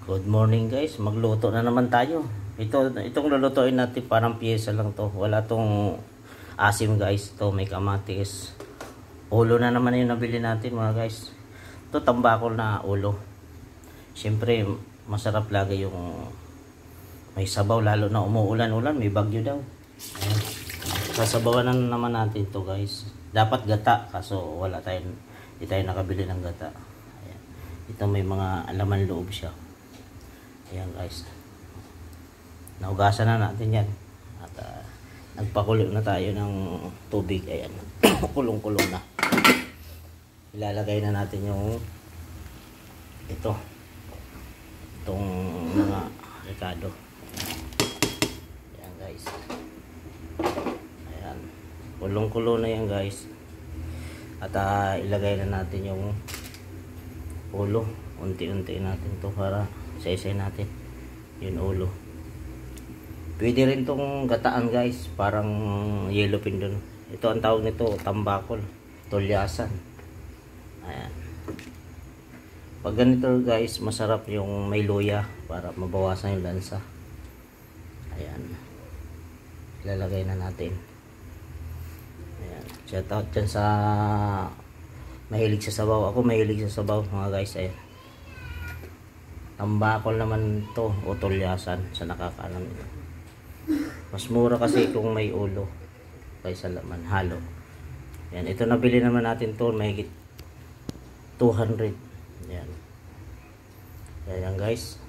Good morning guys, magluto na naman tayo. Itong lulutuin natin parang piyesa lang to. Wala tong asim guys. To may kamatis. Ulo na naman yung nabili natin mga guys. Ito tambakol na ulo. Siyempre masarap lagi yung may sabaw, lalo na umuulan-ulan, may bagyo daw. Ayan. Sasabawan na naman natin to guys. Dapat gata kaso hindi tayo nakabili ng gata. Ayan. Ito may mga laman loob siya. Ayan guys, nahugasan na natin yan at nagpakulo na tayo ng tubig. Ayan, kulong-kulong na. Ilalagay na natin yung itong mga ricado. Ayan guys, ayan, kulong-kulo na yan guys. At ilagay na natin yung ulo. Unti-unti natin to para isa-isa natin yung ulo. Pwede rin tong gataan guys, parang yellow pin dun. Ito ang tawag nito, tambakol, tulyasan. Ayan. Pag ganito guys, masarap yung may luya para mabawasan yung lansa. Ayan, ilalagay na natin. Ayan, shout out dyan sa mahilig sa sabaw. Ako mahilig sa sabaw mga guys. Ayan, tambakol naman to o tulyasan sa nakakaalam nito. Mas mura kasi kung may ulo kaysa laman halo. Yan, ito nabili naman natin to mahigit 200. Yan. Yan guys.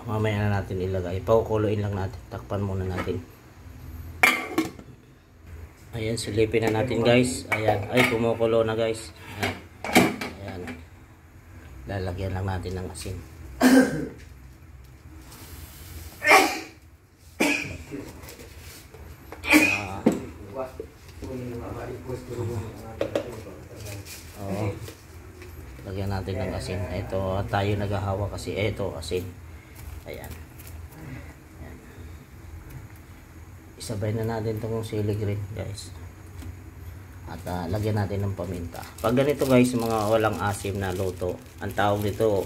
Mamaya na natin ilagay. Pakukuloyin lang natin. Takpan muna natin. Ayan, silipin na natin guys. Ayan, ay kumukulo na guys. Ayan. Ayan. Lalagyan lang natin ng asin. Lagyan natin ng asin. Ito tayo naghahawa kasi ito asin. Ayan. Ayan. Isabay na natin itong sili green guys. At lagyan natin ng paminta. Pag ganito guys, mga walang asim na luto, ang tawag dito,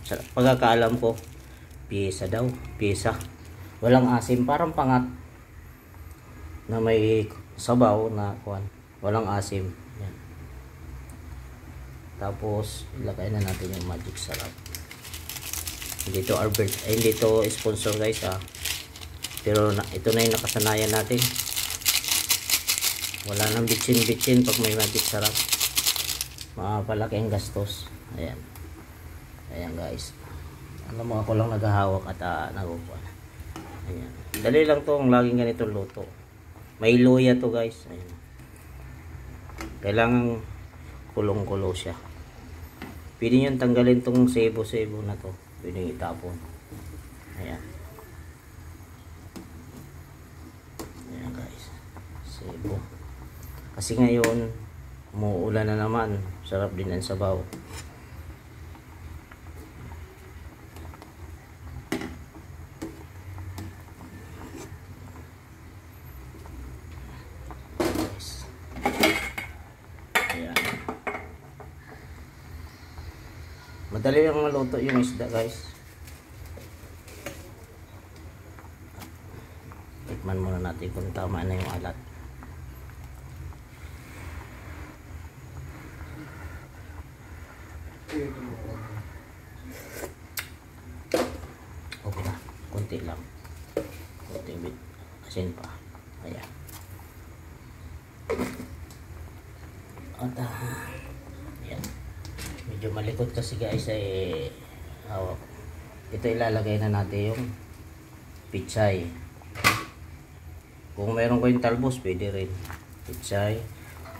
sa pagkakaalam ko, piyesa daw, piyesa. Walang asim, parang pangat na may sabaw na kuwan. Walang asim. Yan. Tapos ilagay na natin yung magic sarap. Hindi to Albert, hindi to sponsor guys pero ito na yung nakasanayan natin. Wala nang bitsin-bitsin pag may magic sarap. Mapalaki ang gastos. Ayan. Ayan guys. Alam mo, ako lang naghahawak at nagukuha. Ayan. Dali lang to ang laging ganitong luto. May luya to guys. Ayan. Kailangan kulong-kulo siya. Pwede nyo tanggalin tong sebo-sebo na to. Pwede nyo itapon. Ayan. Ayan guys. Sebo. Kasi ngayon, umuulan na naman. Sarap din ang sabaw. Madali lang maluto yung isda guys. Tikman muna natin kung tama na yung alat. Okay na, konti lang. Konti bit asin pa. Ayan. At ayan. Medyo malikot kasi guys ay hawak. Ito ilalagay na natin yung pichay. Kung meron ko yung talbos pwede rin pichay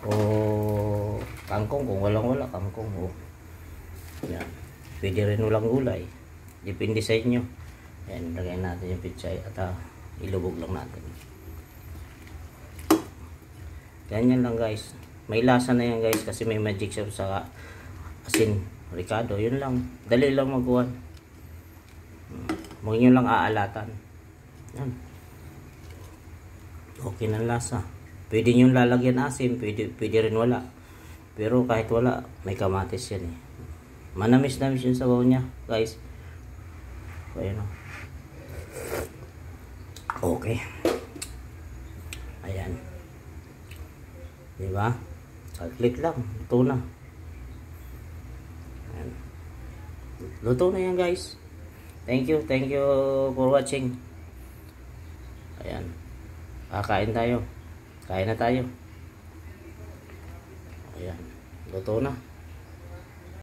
o kangkong. Kung wala kangkong o yan. Pwede rin walang gulay, depende sa inyo. Yan, ilagay natin yung pichay at ilubog lang natin. Ganyan lang guys. May lasa na yan guys kasi may magic sarap sa asin, ricado, yun lang. Dali lang magawa. Huwag nyo lang aalatan. Yan. Okay na lasa. Pwede nyo lalagyan asin, pwede rin wala. Pero kahit wala, may kamatis yan eh. Manamis-namis yung sabaw niya, guys. Ayan o. Okay. Ayan. Diba? Saglit lang. Luto na. Ayan. Luto na yan guys. Thank you for watching. Ayan. Kakain tayo. Kain na tayo. Ayan. Luto na.